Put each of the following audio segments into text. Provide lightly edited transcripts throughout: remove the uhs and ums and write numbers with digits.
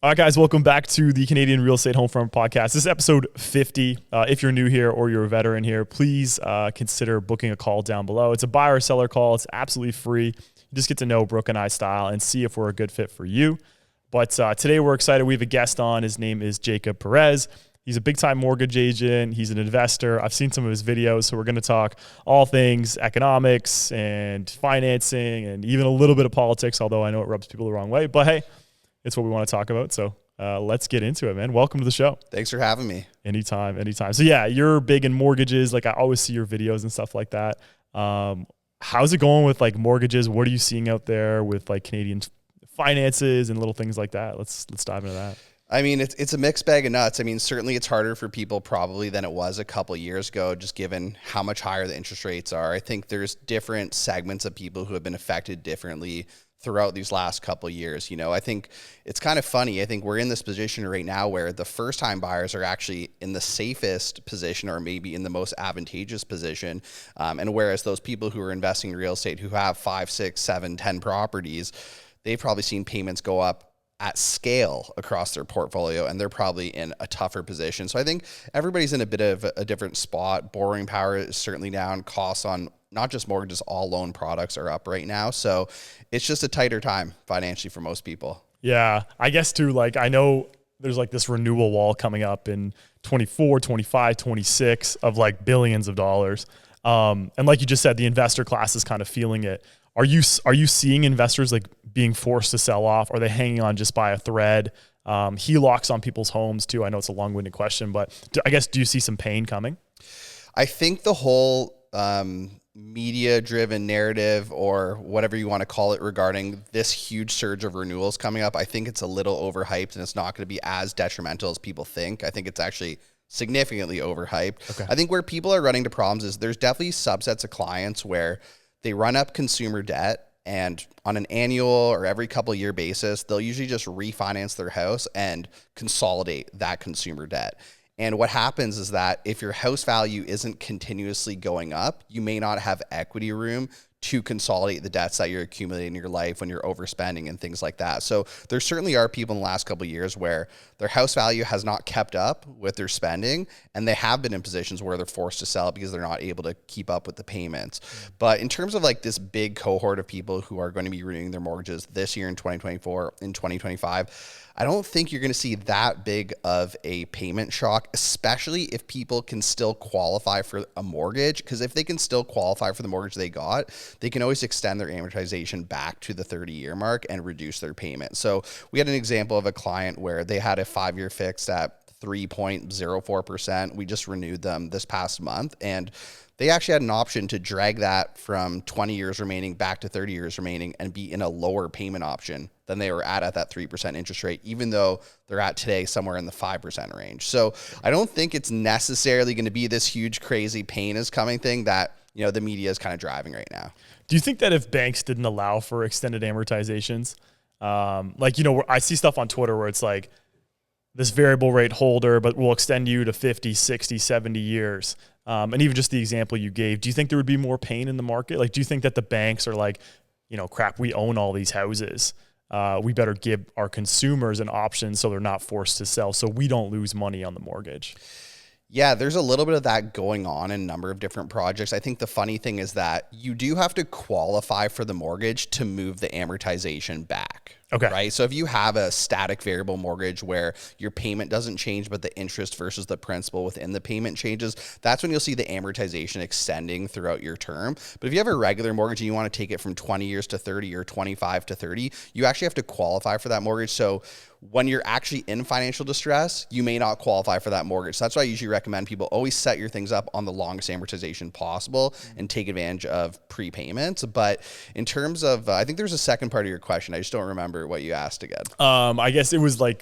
All right, guys, welcome back to the Canadian Real Estate Homefront Podcast. This is episode 50. If you're new here or you're a veteran here, please consider booking a call down below. It's a buyer or seller call. It's absolutely free. You just get to know Brooke and I style and see if we're a good fit for you. But today we're excited. We have a guest on. His name is Jacob Perez. He's a big-time mortgage agent. He's an investor. I've seen some of his videos, so we're going to talk all things economics and financing and even a little bit of politics, although I know it rubs people the wrong way. But hey, it's what we want to talk about. So let's get into it, man. Welcome to the show. Thanks for having me. Anytime. So yeah, you're big in mortgages. Like I always see your videos and stuff like that. How's it going with like mortgages? What are you seeing out there with like Canadian finances and little things like that? Let's dive into that. I mean, it's a mixed bag of nuts. I mean, certainly it's harder for people probably than it was a couple of years ago, just given how much higher the interest rates are. I think there's different segments of people who have been affected differently throughout these last couple of years. You know, I think it's kind of funny. I think we're in this position right now where the first time buyers are actually in the safest position or maybe in the most advantageous position. And whereas those people who are investing in real estate who have 5, 6, 7, 10 properties, they've probably seen payments go up at scale across their portfolio, and they're probably in a tougher position. So I think everybody's in a bit of a different spot. Borrowing power is certainly down. Costs on not just mortgages, all loan products are up right now. So it's just a tighter time financially for most people. Yeah, I guess too, like I know there's like this renewal wall coming up in 24, 25, 26 of like billions of dollars. And like you just said, the investor class is kind of feeling it. Are you seeing investors like being forced to sell off? Are they hanging on just by a thread? HELOCs on people's homes too. I know it's a long-winded question, but do you see some pain coming? I think the whole media-driven narrative, or whatever you want to call it, regarding this huge surge of renewals coming up, I think it's a little overhyped, and it's not going to be as detrimental as people think. I think it's actually significantly overhyped. Okay. I think where people are running into problems is there's definitely subsets of clients where they run up consumer debt, and on an annual or every couple of year basis, they'll usually just refinance their house and consolidate that consumer debt. And what happens is that if your house value isn't continuously going up, you may not have equity room to consolidate the debts that you're accumulating in your life when you're overspending and things like that. So there certainly are people in the last couple of years where their house value has not kept up with their spending, and they have been in positions where they're forced to sell because they're not able to keep up with the payments. But in terms of like this big cohort of people who are going to be renewing their mortgages this year in 2024, in 2025, I don't think you're going to see that big of a payment shock, especially if people can still qualify for a mortgage. Because if they can still qualify for the mortgage they got, they can always extend their amortization back to the 30-year mark and reduce their payment. So we had an example of a client where they had a 5-year fixed at 3.04%. We just renewed them this past month, and they actually had an option to drag that from 20 years remaining back to 30 years remaining and be in a lower payment option than they were at that 3% interest rate, even though they're at today somewhere in the 5% range. So I don't think it's necessarily going to be this huge, crazy pain is coming thing that, you know, the media is kind of driving right now. Do you think that if banks didn't allow for extended amortizations, like, you know, I see stuff on Twitter where it's like this variable rate holder, but we'll extend you to 50, 60, 70 years. And even just the example you gave, do you think there would be more pain in the market? Like, do you think that the banks are like, you know, crap, we own all these houses. We better give our consumers an option so they're not forced to sell, so we don't lose money on the mortgage? Yeah, there's a little bit of that going on in a number of different projects. I think the funny thing is that you do have to qualify for the mortgage to move the amortization back. Okay. Right. So if you have a static variable mortgage where your payment doesn't change, but the interest versus the principal within the payment changes, that's when you'll see the amortization extending throughout your term. But if you have a regular mortgage and you want to take it from 20 years to 30 or 25 to 30, you actually have to qualify for that mortgage. So when you're actually in financial distress, you may not qualify for that mortgage. So that's why I usually recommend people always set your things up on the longest amortization possible and take advantage of prepayments. But in terms of, I think there's a second part of your question. I just don't remember what you asked again. I guess it was like,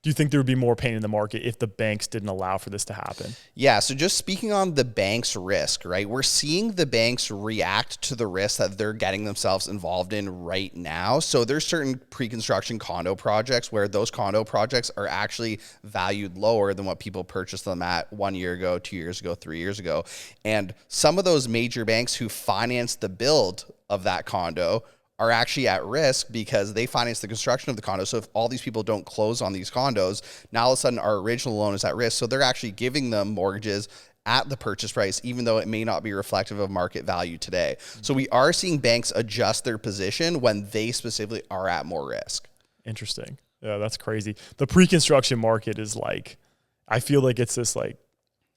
do you think there would be more pain in the market if the banks didn't allow for this to happen? Yeah. So just speaking on the bank's risk, right? We're seeing the banks react to the risk that they're getting themselves involved in right now. So there's certain pre-construction condo projects where those condo projects are actually valued lower than what people purchased them at 1 year ago, 2 years ago, 3 years ago. And some of those major banks who financed the build of that condo are actually at risk because they finance the construction of the condo. So if all these people don't close on these condos, now all of a sudden our original loan is at risk. So they're actually giving them mortgages at the purchase price, even though it may not be reflective of market value today. So we are seeing banks adjust their position when they specifically are at more risk. Interesting. Yeah, that's crazy. The pre-construction market is like, I feel like it's this like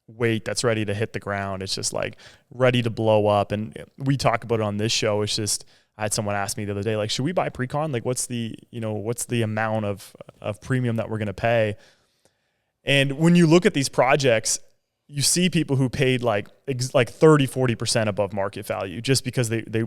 weight that's ready to hit the ground. It's just like ready to blow up. And we talk about it on this show. It's just, I had someone ask me the other day, like, should we buy pre-con? Like, what's the amount of premium that we're going to pay? And when you look at these projects, you see people who paid like 30, 40% above market value just because they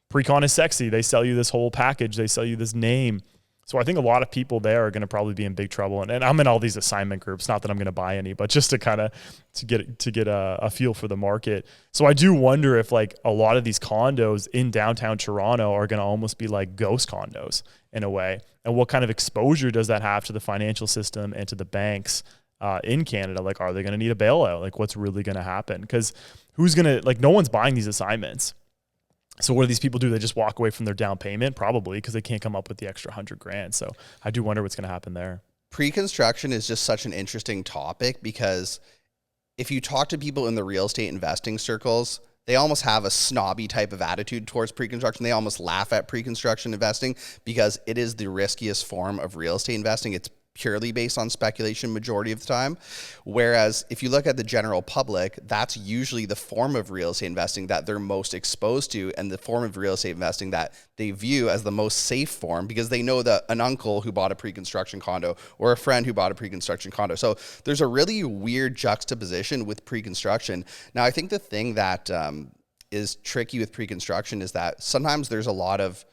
pre-con is sexy. They sell you this whole package. They sell you this name. So I think a lot of people there are going to probably be in big trouble. And I'm in all these assignment groups, not that I'm going to buy any, but just to kind of to get a feel for the market. So I do wonder if like a lot of these condos in downtown Toronto are going to almost be like ghost condos in a way. And what kind of exposure does that have to the financial system and to the banks in Canada? Like, are they going to need a bailout? Like, what's really going to happen? Because who's going to, like, no one's buying these assignments. So what do these people do? They just walk away from their down payment, probably, because they can't come up with the extra $100,000. So I do wonder what's going to happen there. Pre-construction is just such an interesting topic because if you talk to people in the real estate investing circles, they almost have a snobby type of attitude towards pre-construction. They almost laugh at pre-construction investing because it is the riskiest form of real estate investing. It's purely based on speculation majority of the time. Whereas if you look at the general public, that's usually the form of real estate investing that they're most exposed to and the form of real estate investing that they view as the most safe form because they know that an uncle who bought a pre-construction condo or a friend who bought a pre-construction condo. So there's a really weird juxtaposition with pre-construction. Now, I think the thing that is tricky with pre-construction is that sometimes there's a lot of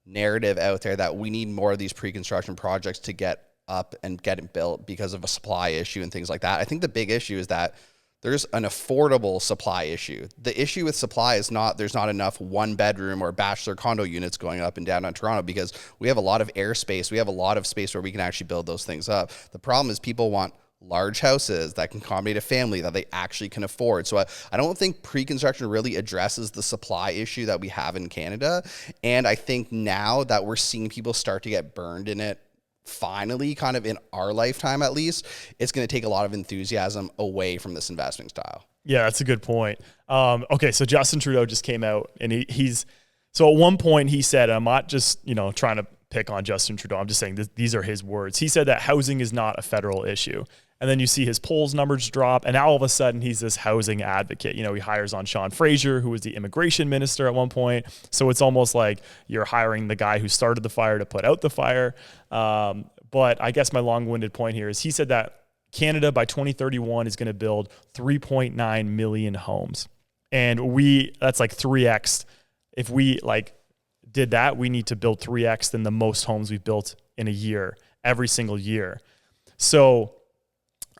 narrative out there that we need more of these pre-construction projects to get up and get it built because of a supply issue and things like that. I think the big issue is that there's an affordable supply issue. The issue with supply is not there's not enough one bedroom or bachelor condo units going up and down on Toronto because we have a lot of airspace. We have a lot of space where we can actually build those things up. The problem is people want large houses that can accommodate a family that they actually can afford. So I don't think pre-construction really addresses the supply issue that we have in Canada. And I think now that we're seeing people start to get burned in it, finally, kind of in our lifetime at least, it's going to take a lot of enthusiasm away from this investing style. Yeah, that's a good point. Okay, so Justin Trudeau just came out and he's so at one point he said, I'm not just trying to pick on Justin Trudeau, I'm just saying these are his words. He said that housing is not a federal issue. And then you see his polls numbers drop, and now all of a sudden he's this housing advocate. He hires on Sean Fraser, who was the immigration minister at one point. So it's almost like you're hiring the guy who started the fire to put out the fire. But I guess my long-winded point here is he said that Canada by 2031 is going to build 3.9 million homes. And that's like 3x. If we did that, we need to build 3x than the most homes we've built in a year, every single year. So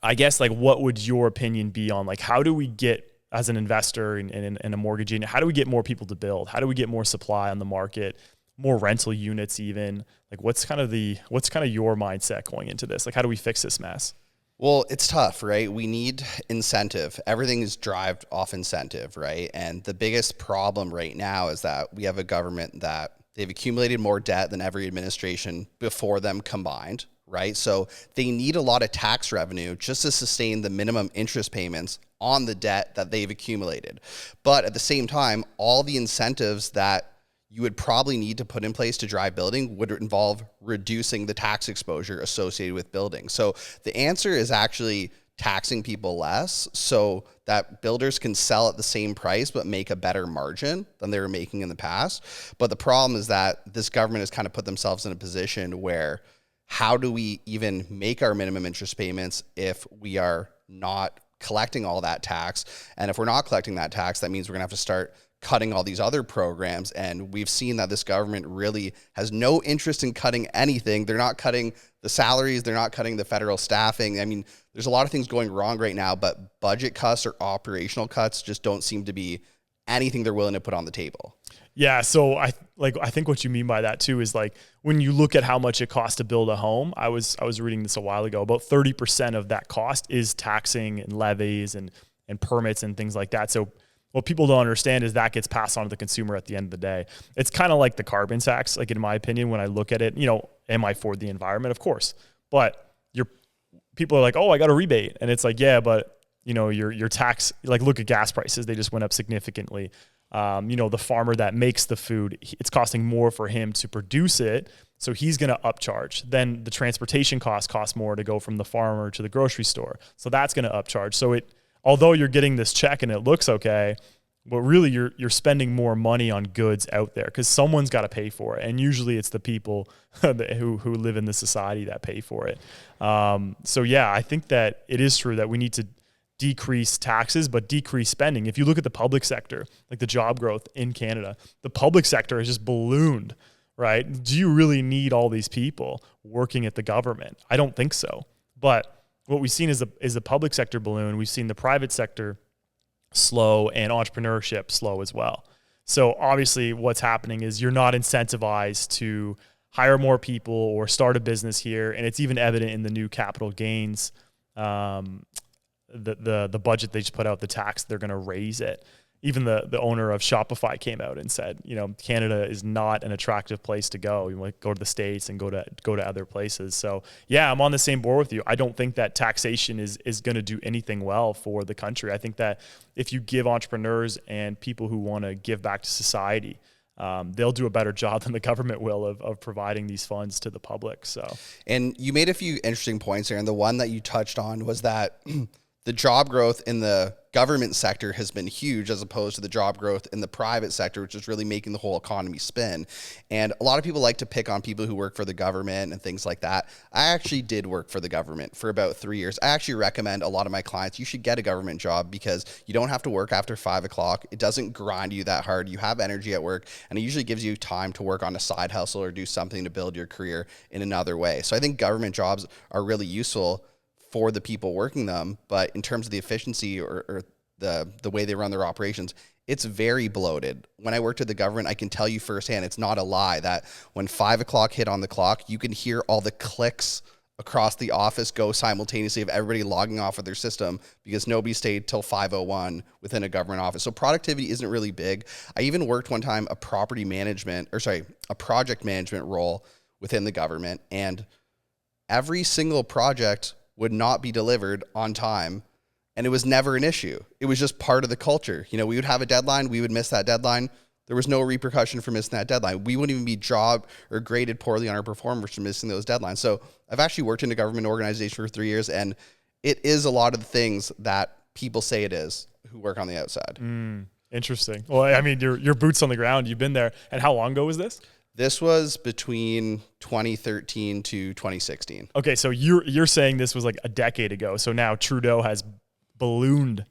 I guess what would your opinion be on how do we get, as an investor and a mortgage agent, how do we get more people to build? How do we get more supply on the market, more rental units even? What's kind of your mindset going into this? How do we fix this mess? Well, it's tough, right? We need incentive. Everything is driven off incentive, right? And the biggest problem right now is that we have a government that they've accumulated more debt than every administration before them combined, right? So they need a lot of tax revenue just to sustain the minimum interest payments on the debt that they've accumulated. But at the same time, all the incentives that you would probably need to put in place to drive building would involve reducing the tax exposure associated with building. So the answer is actually taxing people less so that builders can sell at the same price but make a better margin than they were making in the past. But the problem is that this government has kind of put themselves in a position where how do we even make our minimum interest payments if we are not collecting all that tax? And if we're not collecting that tax, that means we're gonna have to start cutting all these other programs. And we've seen that this government really has no interest in cutting anything. They're not cutting the salaries. They're not cutting the federal staffing. I mean, there's a lot of things going wrong right now, but budget cuts or operational cuts just don't seem to be anything they're willing to put on the table. Yeah. So I think what you mean by that too is when you look at how much it costs to build a home, I was reading this a while ago, about 30% of that cost is taxing and levies and permits and things like that. So what people don't understand is that gets passed on to the consumer at the end of the day. It's kind of like the carbon tax. Like in my opinion, when I look at it, am I for the environment? Of course. But people are like, oh, I got a rebate. And it's like, yeah, but your tax, like look at gas prices. They just went up significantly. The farmer that makes the food, it's costing more for him to produce it. So he's going to upcharge. Then the transportation costs more to go from the farmer to the grocery store. So that's going to upcharge. So although you're getting this check and it looks okay, but really you're spending more money on goods out there because someone's got to pay for it. And usually it's the people who live in the society that pay for it. So yeah, I think that it is true that we need to decrease taxes, but decrease spending. If you look at the public sector, like the job growth in Canada, the public sector has just ballooned, right? Do you really need all these people working at the government? I don't think so. But what we've seen is the public sector balloon. We've seen the private sector slow and entrepreneurship slow as well. So obviously what's happening is you're not incentivized to hire more people or start a business here. And it's even evident in the new capital gains, the budget they just put out, the tax, they're going to raise it. Even the owner of Shopify came out and said, Canada is not an attractive place to go. You want to go to the States and go to other places. So yeah, I'm on the same board with you. I don't think that taxation is going to do anything well for the country. I think that if you give entrepreneurs and people who want to give back to society, they'll do a better job than the government will of providing these funds to the public. So, and you made a few interesting points there. And the one that you touched on was that the job growth in the government sector has been huge as opposed to the job growth in the private sector, which is really making the whole economy spin. And a lot of people like to pick on people who work for the government and things like that. I actually did work for the government for about 3 years. I actually recommend a lot of my clients, you should get a government job because you don't have to work after 5 o'clock. It doesn't grind you that hard. You have energy at work, and it usually gives you time to work on a side hustle or do something to build your career in another way. So I think government jobs are really useful for the people working them, but in terms of the efficiency or the way they run their operations, it's very bloated. When I worked at the government, I can tell you firsthand, it's not a lie that when 5 o'clock hit on the clock, you can hear all the clicks across the office go simultaneously of everybody logging off of their system because nobody stayed till 5:01 within a government office. So productivity isn't really big. I even worked one time a project management role within the government, and every single project would not be delivered on time. And it was never an issue. It was just part of the culture. We would have a deadline. We would miss that deadline. There was no repercussion for missing that deadline. We wouldn't even be job or graded poorly on our performance for missing those deadlines. So I've actually worked in a government organization for 3 years, and it is a lot of the things that people say it is who work on the outside. Interesting. Well, I mean, your boots on the ground. You've been there. And how long ago was this? This was between 2013 to 2016. Okay, so you're saying this was like a decade ago. So now Trudeau has ballooned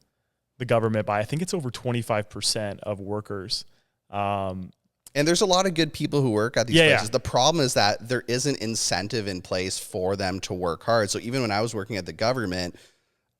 the government by, I think it's over 25% of workers. And there's a lot of good people who work at these places. Yeah. The problem is that there isn't incentive in place for them to work hard. So even when I was working at the government,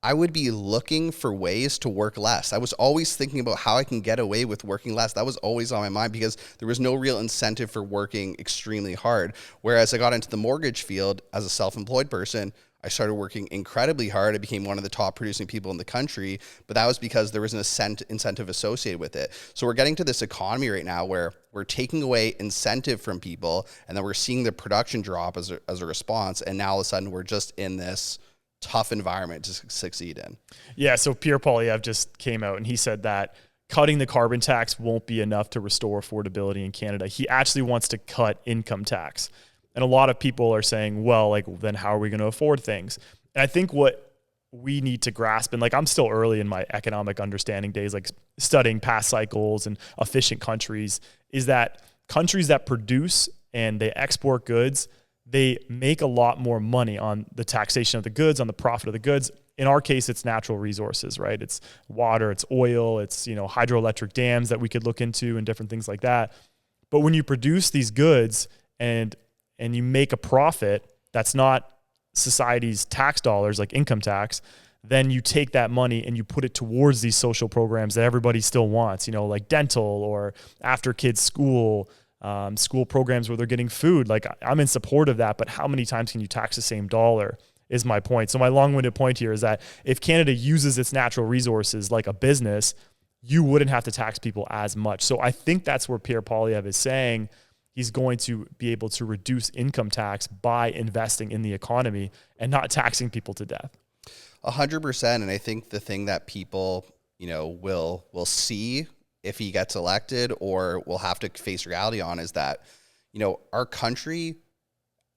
I would be looking for ways to work less. I was always thinking about how I can get away with working less. That was always on my mind because there was no real incentive for working extremely hard. Whereas I got into the mortgage field as a self-employed person, I started working incredibly hard. I became one of the top producing people in the country, but that was because there was an incentive associated with it. So we're getting to this economy right now where we're taking away incentive from people, and then we're seeing the production drop as a response. And now all of a sudden we're just in this tough environment to succeed in. Yeah. So Pierre Poilievre just came out and he said that cutting the carbon tax won't be enough to restore affordability in Canada. He actually wants to cut income tax. And a lot of people are saying, well, like, then how are we going to afford things? And I think what we need to grasp, and like, I'm still early in my economic understanding days, like studying past cycles and efficient countries, is that countries that produce and they export goods, they make a lot more money on the taxation of the goods, on the profit of the goods. In our case, it's natural resources, right? It's water, it's oil, it's, hydroelectric dams that we could look into and different things like that. But when you produce these goods and you make a profit that's not society's tax dollars, like income tax, then you take that money and you put it towards these social programs that everybody still wants, like dental or after kids school programs where they're getting food. Like, I'm in support of that, but how many times can you tax the same dollar is my point. So my long-winded point here is that if Canada uses its natural resources like a business, you wouldn't have to tax people as much. So I think that's where Pierre Poilievre is saying he's going to be able to reduce income tax by investing in the economy and not taxing people to death. 100%. And I think the thing that people, will see if he gets elected or will have to face reality on is that, our country,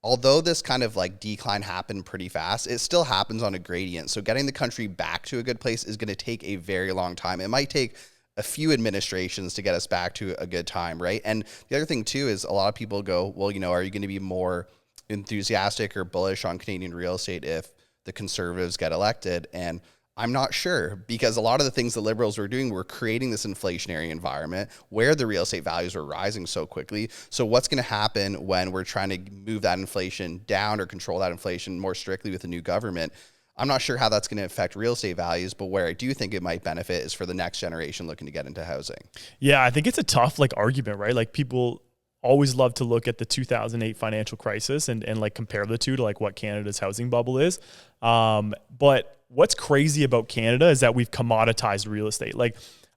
although this kind of like decline happened pretty fast, it still happens on a gradient. So getting the country back to a good place is going to take a very long time. It might take a few administrations to get us back to a good time, right? And the other thing too is a lot of people go, well, are you going to be more enthusiastic or bullish on Canadian real estate if the Conservatives get elected? And I'm not sure, because a lot of the things the Liberals were doing were creating this inflationary environment where the real estate values were rising so quickly. So what's going to happen when we're trying to move that inflation down or control that inflation more strictly with the new government? I'm not sure how that's going to affect real estate values, but where I do think it might benefit is for the next generation looking to get into housing. Yeah, I think it's a tough argument, right? Like, people always love to look at the 2008 financial crisis and compare the two to what Canada's housing bubble is. But what's crazy about Canada is that we've commoditized real estate.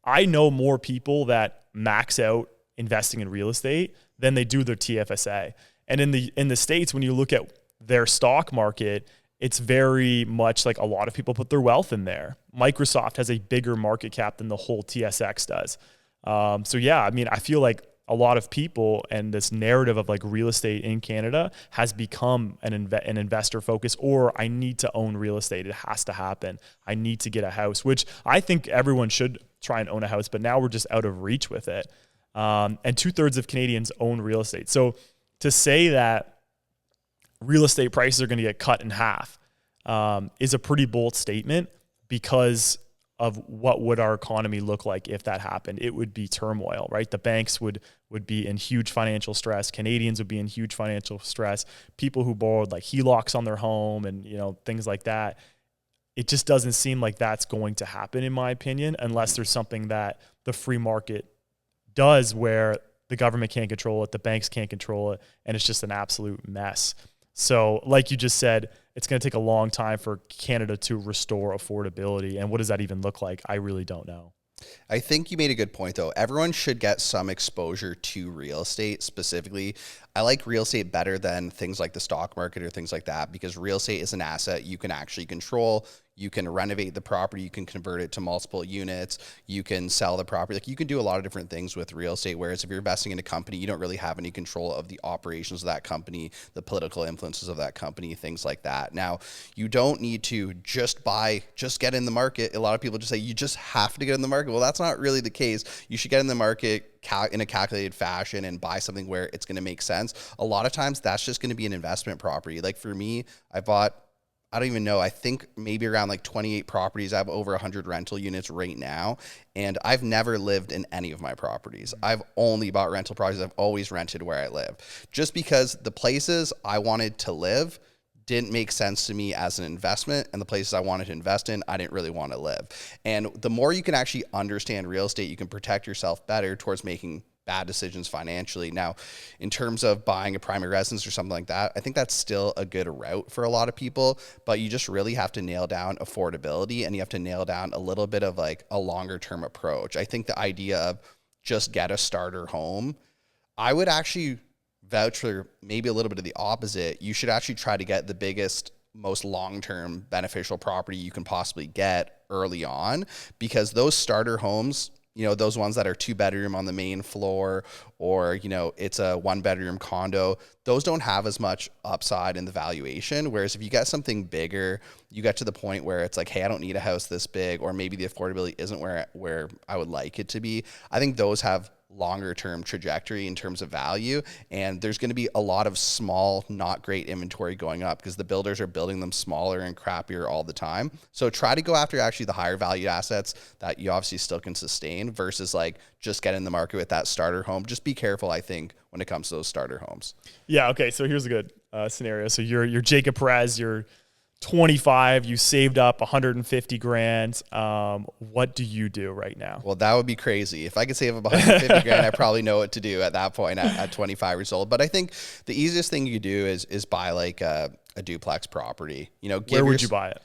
I know more people that max out investing in real estate than they do their TFSA. And in the States, when you look at their stock market, it's very much a lot of people put their wealth in there. Microsoft has a bigger market cap than the whole TSX does. I feel like a lot of people and this narrative of real estate in Canada has become an investor focus, or I need to own real estate. It has to happen. I need to get a house, which I think everyone should try and own a house, but now we're just out of reach with it. And 2/3 of Canadians own real estate. So to say that real estate prices are going to get cut in half is a pretty bold statement, because of what would our economy look like if that happened. It would be turmoil, right? The banks would be in huge financial stress. Canadians would be in huge financial stress. People who borrowed HELOCs on their home and things like that. It just doesn't seem like that's going to happen, in my opinion, unless there's something that the free market does where the government can't control it, the banks can't control it, and it's just an absolute mess. So like you just said, it's going to take a long time for Canada to restore affordability. And what does that even look like? I really don't know. I think you made a good point, though. Everyone should get some exposure to real estate specifically. I like real estate better than things like the stock market or things like that, because real estate is an asset you can actually control. You can renovate the property. You can convert it to multiple units. You can sell the property. You can do a lot of different things with real estate. Whereas if you're investing in a company, you don't really have any control of the operations of that company, the political influences of that company, things like that. Now, you don't need to just get in the market. A lot of people just say you just have to get in the market. Well, that's not really the case. You should get in the market in a calculated fashion and buy something where it's going to make sense. A lot of times that's just going to be an investment property. For me, I don't even know, I think maybe around 28 properties. I have over 100 rental units right now, and I've never lived in any of my properties. I've only bought rental properties. I've always rented where I live, just because the places I wanted to live didn't make sense to me as an investment, and the places I wanted to invest in, I didn't really want to live. And the more you can actually understand real estate, you can protect yourself better towards making bad decisions financially. Now, in terms of buying a primary residence or something like that, I think that's still a good route for a lot of people, but you just really have to nail down affordability, and you have to nail down a little bit of a longer term approach. I think the idea of just get a starter home, I would actually vouch for maybe a little bit of the opposite. You should actually try to get the biggest, most long-term beneficial property you can possibly get early on, because those starter homes, those ones that are 2-bedroom on the main floor, or, it's a 1-bedroom condo, those don't have as much upside in the valuation. Whereas if you get something bigger, you get to the point where it's hey, I don't need a house this big, or maybe the affordability isn't where I would like it to be. I think those have longer term trajectory in terms of value, and there's going to be a lot of small, not great inventory going up because the builders are building them smaller and crappier all the time. So try to go after actually the higher value assets that you obviously still can sustain, versus just get in the market with that starter home. Just be careful, I think, when it comes to those starter homes. Yeah. Okay. So here's a good scenario. So you're Jacob Perez, you're 25, you saved up 150 grand. What do you do right now? Well, that would be crazy. If I could save up 150 grand, I probably know what to do at that point at 25 years old. But I think the easiest thing you do is buy a duplex property. Where would you buy it?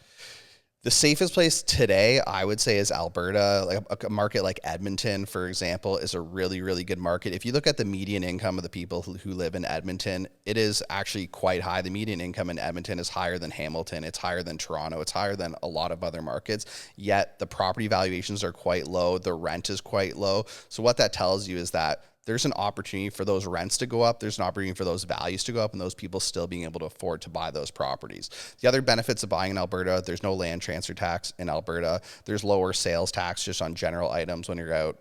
The safest place today, I would say, is Alberta. Like a market like Edmonton, for example, is a really, really good market. If you look at the median income of the people who live in Edmonton, it is actually quite high. The median income in Edmonton is higher than Hamilton. It's higher than Toronto. It's higher than a lot of other markets. Yet the property valuations are quite low. The rent is quite low. So what that tells you is that there's an opportunity for those rents to go up. There's an opportunity for those values to go up and those people still being able to afford to buy those properties. The other benefits of buying in Alberta, there's no land transfer tax in Alberta. There's lower sales tax just on general items when you're out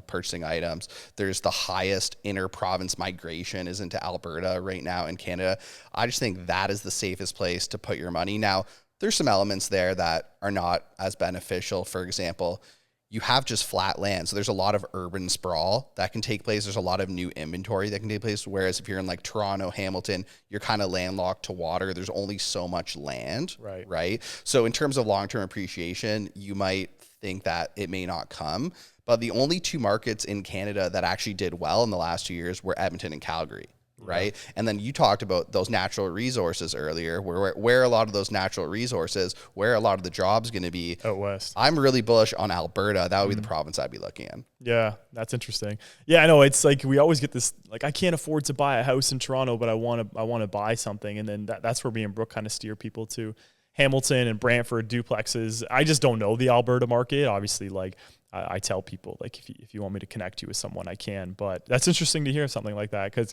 purchasing items. There's the highest inter-province migration is into Alberta right now in Canada. I just think that is the safest place to put your money. Now, there's some elements there that are not as beneficial. For example, you have just flat land. So there's a lot of urban sprawl that can take place. There's a lot of new inventory that can take place. Whereas if you're in like Toronto, Hamilton, you're kind of landlocked to water. There's only so much land, right? So in terms of long-term appreciation, you might think that it may not come. But the only two markets in Canada that actually did well in the last 2 years were Edmonton and Calgary. Right. And then you talked about those natural resources earlier, where a lot of those natural resources, where a lot of the jobs going to be out west. I'm really bullish on Alberta. That would be the province I'd be looking in. Yeah, that's interesting. Yeah, I know. It's like we always get this, like, I can't afford to buy a house in Toronto, but I want to buy something. And then that's where me and Brooke kind of steer people to Hamilton and Brantford duplexes. I just don't know the Alberta market. Obviously, like I tell people, like, if you want me to connect you with someone, I can. But that's interesting to hear something like that, because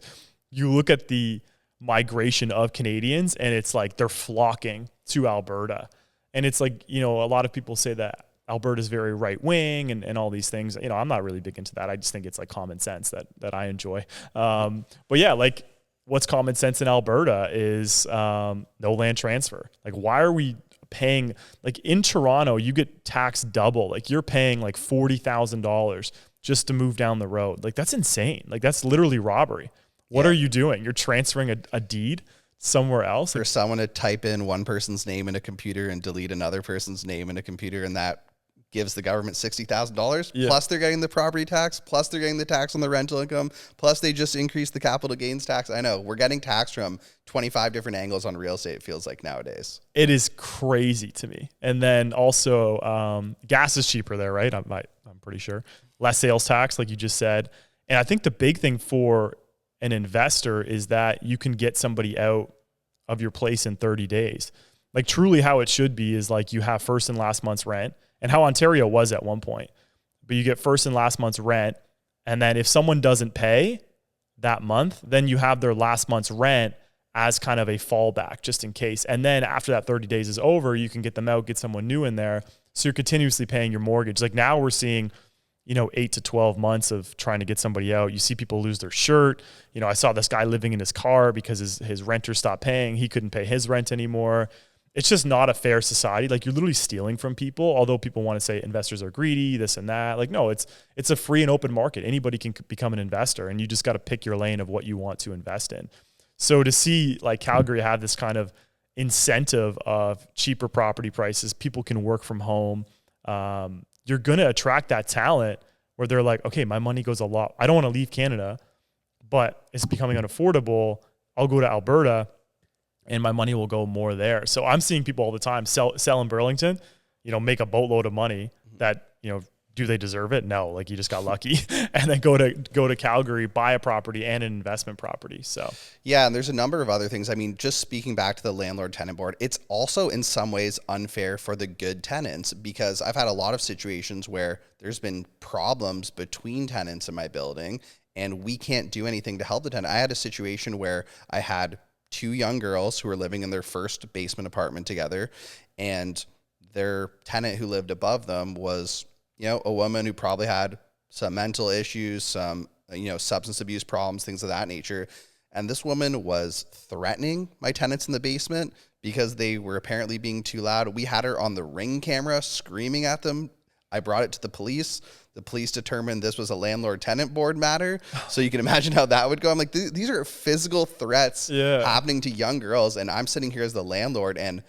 you look at the migration of Canadians and it's like they're flocking to Alberta. And it's like, a lot of people say that Alberta is very right wing and all these things. I'm not really big into that. I just think it's like common sense that I enjoy. But yeah, like what's common sense in Alberta is no land transfer. Like, why are we paying, like in Toronto, you get taxed double. Like you're paying like $40,000 just to move down the road. Like that's insane. Like that's literally robbery. What are you doing? You're transferring a deed somewhere else? For someone to type in one person's name in a computer and delete another person's name in a computer, and that gives the government $60,000. Yeah. Plus they're getting the property tax. Plus they're getting the tax on the rental income. Plus they just increased the capital gains tax. I know we're getting taxed from 25 different angles on real estate. It feels like nowadays. It is crazy to me. And then also gas is cheaper there, right? I'm pretty sure. Less sales tax, like you just said. And I think the big thing for an investor is that you can get somebody out of your place in 30 days. Like truly how it should be is like you have first and last month's rent, and how Ontario was at one point. But you get first and last month's rent, and then if someone doesn't pay that month, then you have their last month's rent as kind of a fallback just in case. And then after that 30 days is over, you can get them out, get someone new in there. So you're continuously paying your mortgage. Like now we're seeing 8 to 12 months of trying to get somebody out. You see people lose their shirt. I saw this guy living in his car because his renter stopped paying. He couldn't pay his rent anymore. It's just not a fair society. Like you're literally stealing from people, although people want to say investors are greedy, this and that. Like, no, it's a free and open market. Anybody can become an investor, and you just got to pick your lane of what you want to invest in. So to see like Calgary have this kind of incentive of cheaper property prices, people can work from home. You're going to attract that talent where they're like, okay, my money goes a lot. I don't want to leave Canada, but it's becoming unaffordable. I'll go to Alberta and my money will go more there. So I'm seeing people all the time sell in Burlington, make a boatload of money that, do they deserve it? No, like you just got lucky. And then go to Calgary, buy a property and an investment property. So yeah, and there's a number of other things. I mean, just speaking back to the landlord-tenant board, it's also in some ways unfair for the good tenants, because I've had a lot of situations where there's been problems between tenants in my building and we can't do anything to help the tenant. I had a situation where I had two young girls who were living in their first basement apartment together, and their tenant who lived above them was a woman who probably had some mental issues, some, substance abuse problems, things of that nature. And this woman was threatening my tenants in the basement because they were apparently being too loud. We had her on the Ring camera screaming at them. I brought it to the police. The police determined this was a landlord-tenant board matter. So you can imagine how that would go. I'm like, these are physical threats happening to young girls. And I'm sitting here as the landlord, and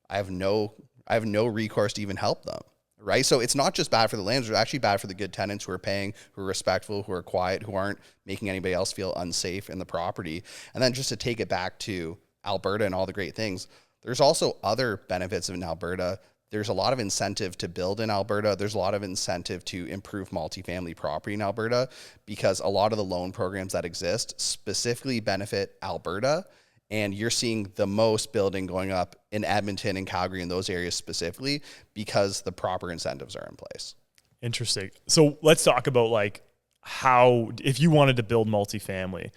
I have no recourse to even help them. Right. So it's not just bad for the landlords, it's actually bad for the good tenants who are paying, who are respectful, who are quiet, who aren't making anybody else feel unsafe in the property. And then just to take it back to Alberta and all the great things, there's also other benefits in Alberta there's a lot of incentive to build in Alberta. There's a lot of incentive to improve multifamily property in Alberta because a lot of the loan programs that exist specifically benefit Alberta. And you're seeing the most building going up in Edmonton and Calgary in those areas specifically because the proper incentives are in place. Interesting. So let's talk about like how, if you wanted to build multifamily,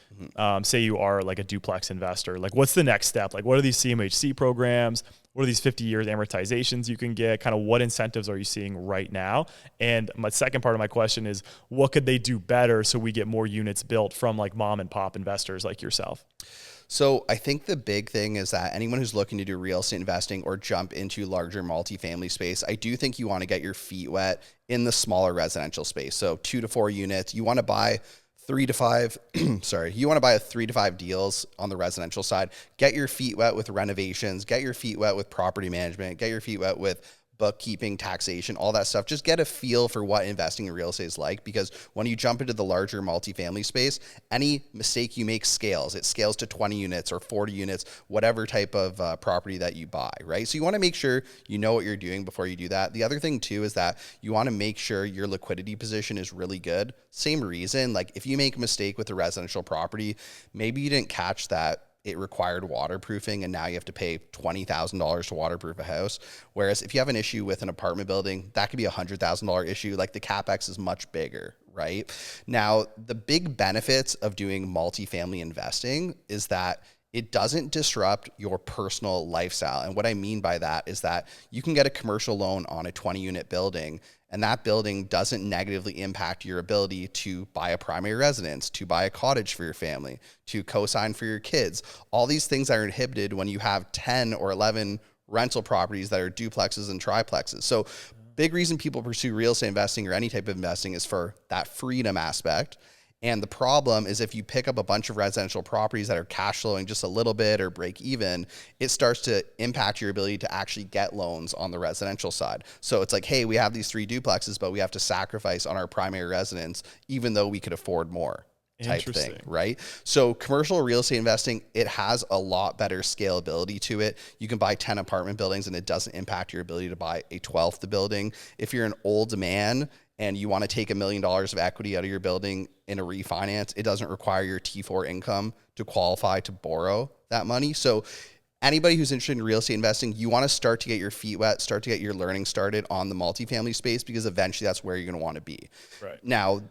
say you are like a duplex investor, like what's the next step? Like what are these CMHC programs? What are these 50 years amortizations you can get? Kind of what incentives are you seeing right now? And my second part of my question is, what could they do better so we get more units built from like mom and pop investors like yourself? So I think the big thing is that anyone who's looking to do real estate investing or jump into larger multifamily space, I do think you want to get your feet wet in the smaller residential space. So 2 to 4 units, you want to buy 3 to 5, you want to buy 3 to 5 deals on the residential side. Get your feet wet with renovations, get your feet wet with property management, get your feet wet with bookkeeping, taxation, all that stuff. Just get a feel for what investing in real estate is like, because when you jump into the larger multifamily space, any mistake you make scales. It scales to 20 units or 40 units, whatever type of property that you buy, right? So you want to make sure you know what you're doing before you do that. The other thing too is that you want to make sure your liquidity position is really good. Same reason, like if you make a mistake with a residential property, maybe you didn't catch that it required waterproofing and now you have to pay $20,000 to waterproof a house. Whereas if you have an issue with an apartment building, that could be $100,000 issue. Like the CapEx is much bigger, right? Now, the big benefits of doing multifamily investing is that it doesn't disrupt your personal lifestyle. And what I mean by that is that you can get a commercial loan on a 20-unit building, and that building doesn't negatively impact your ability to buy a primary residence, to buy a cottage for your family, to co-sign for your kids. All these things are inhibited when you have 10 or 11 rental properties that are duplexes and triplexes. So big reason people pursue real estate investing or any type of investing is for that freedom aspect. And the problem is if you pick up a bunch of residential properties that are cash flowing just a little bit or break even, it starts to impact your ability to actually get loans on the residential side. So it's like, hey, we have these 3 duplexes, but we have to sacrifice on our primary residence, even though we could afford more type thing, right? So commercial real estate investing, it has a lot better scalability to it. You can buy 10 apartment buildings and it doesn't impact your ability to buy a 12th building. If you're an old man and you want to take $1 million of equity out of your building in a refinance, it doesn't require your T4 income to qualify to borrow that money. So anybody who's interested in real estate investing, you want to start to get your feet wet, start to get your learning started on the multifamily space, because eventually that's where you're going to want to be. Right. Now,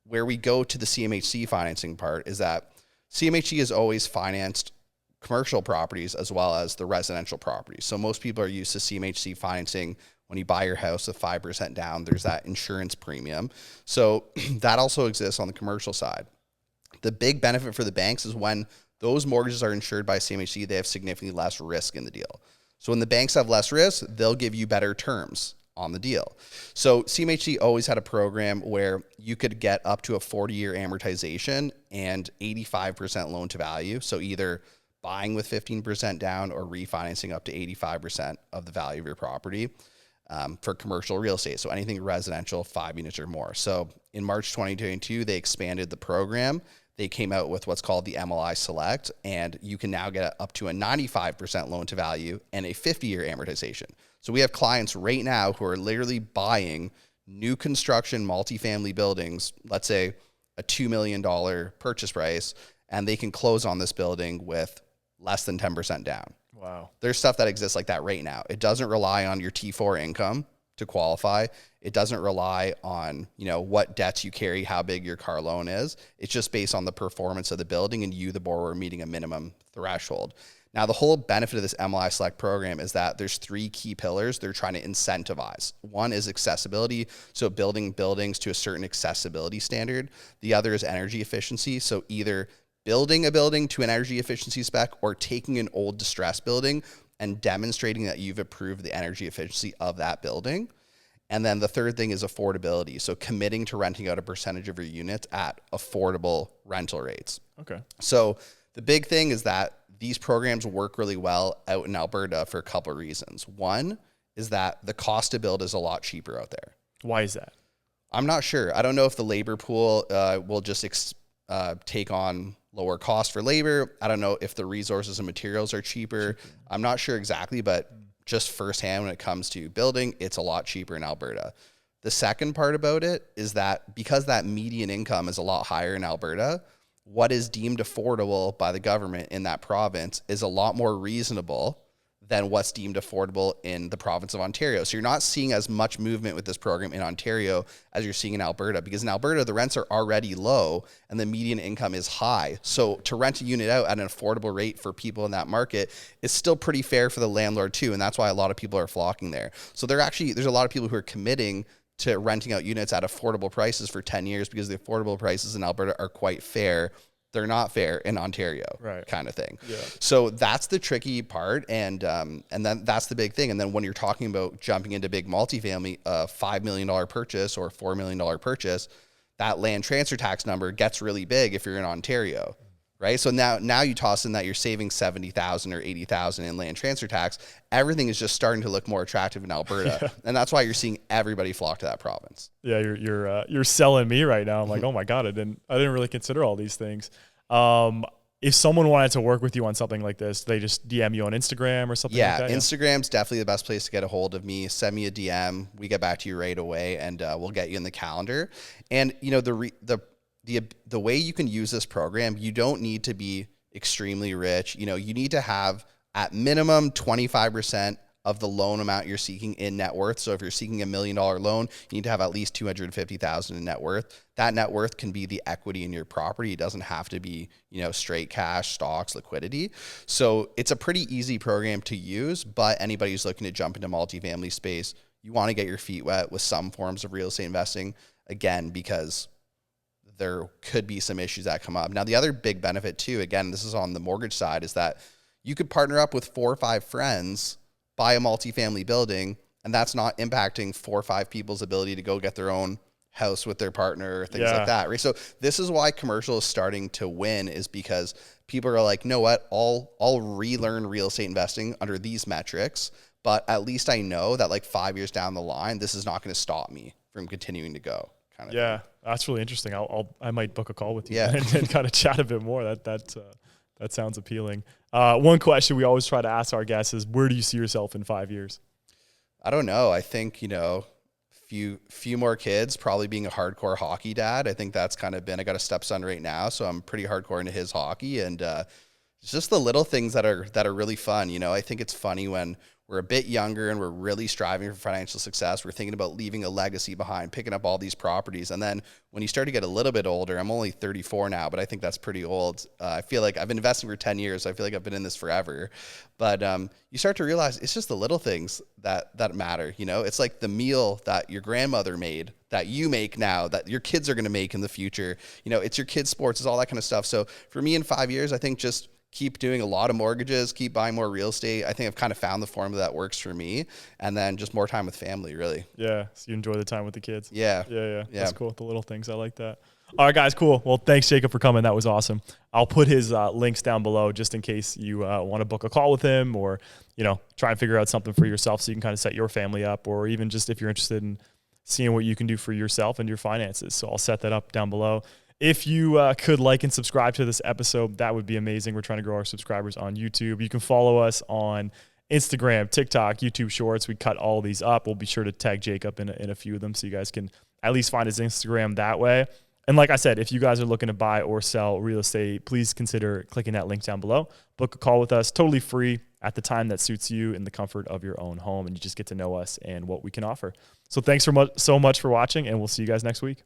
where we go to the CMHC financing part is that CMHC has always financed commercial properties as well as the residential properties. So most people are used to CMHC financing. When you buy your house with 5% down, there's that insurance premium. So that also exists on the commercial side. The big benefit for the banks is when those mortgages are insured by CMHC, they have significantly less risk in the deal. So when the banks have less risk, they'll give you better terms on the deal. So CMHC always had a program where you could get up to a 40-year amortization and 85% loan to value. So either buying with 15% down or refinancing up to 85% of the value of your property. For commercial real estate. So anything residential, 5 units or more. So in March 2022, they expanded the program. They came out with what's called the MLI Select, and you can now get up to a 95% loan to value and a 50-year amortization. So we have clients right now who are literally buying new construction multifamily buildings, let's say a $2 million purchase price, and they can close on this building with less than 10% down. Wow. There's stuff that exists like that right now. It doesn't rely on your T4 income to qualify. It doesn't rely on, what debts you carry, how big your car loan is. It's just based on the performance of the building and you, the borrower, meeting a minimum threshold. Now, the whole benefit of this MLI Select program is that there's 3 key pillars they're trying to incentivize. One is accessibility, so building buildings to a certain accessibility standard. The other is energy efficiency, so either building a building to an energy efficiency spec or taking an old distressed building and demonstrating that you've improved the energy efficiency of that building. And then the third thing is affordability. So committing to renting out a percentage of your units at affordable rental rates. Okay. So the big thing is that these programs work really well out in Alberta for a couple of reasons. One is that the cost to build is a lot cheaper out there. Why is that? I'm not sure. I don't know if the labor pool will just take on lower cost for labor. I don't know if the resources and materials are cheaper. I'm not sure exactly, but just firsthand when it comes to building, it's a lot cheaper in Alberta. The second part about it is that because that median income is a lot higher in Alberta, what is deemed affordable by the government in that province is a lot more reasonable than what's deemed affordable in the province of Ontario. So you're not seeing as much movement with this program in Ontario as you're seeing in Alberta, because in Alberta, the rents are already low and the median income is high. So to rent a unit out at an affordable rate for people in that market is still pretty fair for the landlord too. And that's why a lot of people are flocking there. So there's a lot of people who are committing to renting out units at affordable prices for 10 years because the affordable prices in Alberta are quite fair. They're not fair in Ontario, right, kind of thing. Yeah. So that's the tricky part. And then that's the big thing. And then when you're talking about jumping into big multifamily, $5 million purchase or $4 million purchase, that land transfer tax number gets really big if you're in Ontario, right? So now you toss in that you're saving $70,000 or $80,000 in land transfer tax. Everything is just starting to look more attractive in Alberta, yeah. And that's why you're seeing everybody flock to that province. Yeah, you're selling me right now. I'm like, oh my god, I didn't really consider all these things. If someone wanted to work with you on something like this, they just DM you on Instagram or something like that? Yeah, Instagram's definitely the best place to get a hold of me. Send me a DM. We get back to you right away, and we'll get you in the calendar. And the way you can use this program, you don't need to be extremely rich. You need to have at minimum 25% of the loan amount you're seeking in net worth. So if you're seeking $1 million loan, you need to have at least $250,000 in net worth. That net worth can be the equity in your property. It doesn't have to be, straight cash, stocks, liquidity. So it's a pretty easy program to use, but anybody who's looking to jump into multifamily space, you want to get your feet wet with some forms of real estate investing, again, because there could be some issues that come up. Now, the other big benefit too, again, this is on the mortgage side, is that you could partner up with 4 or 5 friends, buy a multifamily building, and that's not impacting 4 or 5 people's ability to go get their own house with their partner or things like that, right? So this is why commercial is starting to win, is because people are like, know what, I'll relearn real estate investing under these metrics, but at least I know that like 5 years down the line, this is not going to stop me from continuing to go. Kind of thing. That's really interesting. I might book a call with you and kind of chat a bit more. That sounds appealing. One question we always try to ask our guests is, where do you see yourself in 5 years? I don't know. I think, few more kids, probably being a hardcore hockey dad. I think that's kind of been, I got a stepson right now, so I'm pretty hardcore into his hockey, and it's just the little things that are really fun. I think it's funny when we're a bit younger and we're really striving for financial success. We're thinking about leaving a legacy behind, picking up all these properties. And then when you start to get a little bit older, I'm only 34 now, but I think that's pretty old. I feel like I've been investing for 10 years. So I feel like I've been in this forever. But you start to realize it's just the little things that matter. It's like the meal that your grandmother made that you make now, that your kids are going to make in the future. It's your kids' sports, it's all that kind of stuff. So for me in 5 years, I think just keep doing a lot of mortgages, keep buying more real estate. I think I've kind of found the formula that works for me, and then just more time with family, really. Yeah, so you enjoy the time with the kids. Yeah. That's cool. The little things, I like that. All right, guys, cool. Well, thanks, Jacob, for coming. That was awesome. I'll put his links down below just in case you want to book a call with him, or try and figure out something for yourself so you can kind of set your family up, or even just if you're interested in seeing what you can do for yourself and your finances. So I'll set that up down below. If you could like and subscribe to this episode, that would be amazing. We're trying to grow our subscribers on YouTube. You can follow us on Instagram, TikTok, YouTube Shorts. We cut all these up. We'll be sure to tag Jacob in a few of them so you guys can at least find his Instagram that way. And like I said, if you guys are looking to buy or sell real estate, please consider clicking that link down below. Book a call with us, totally free at the time that suits you in the comfort of your own home, and you just get to know us and what we can offer. So thanks so much for watching, and we'll see you guys next week.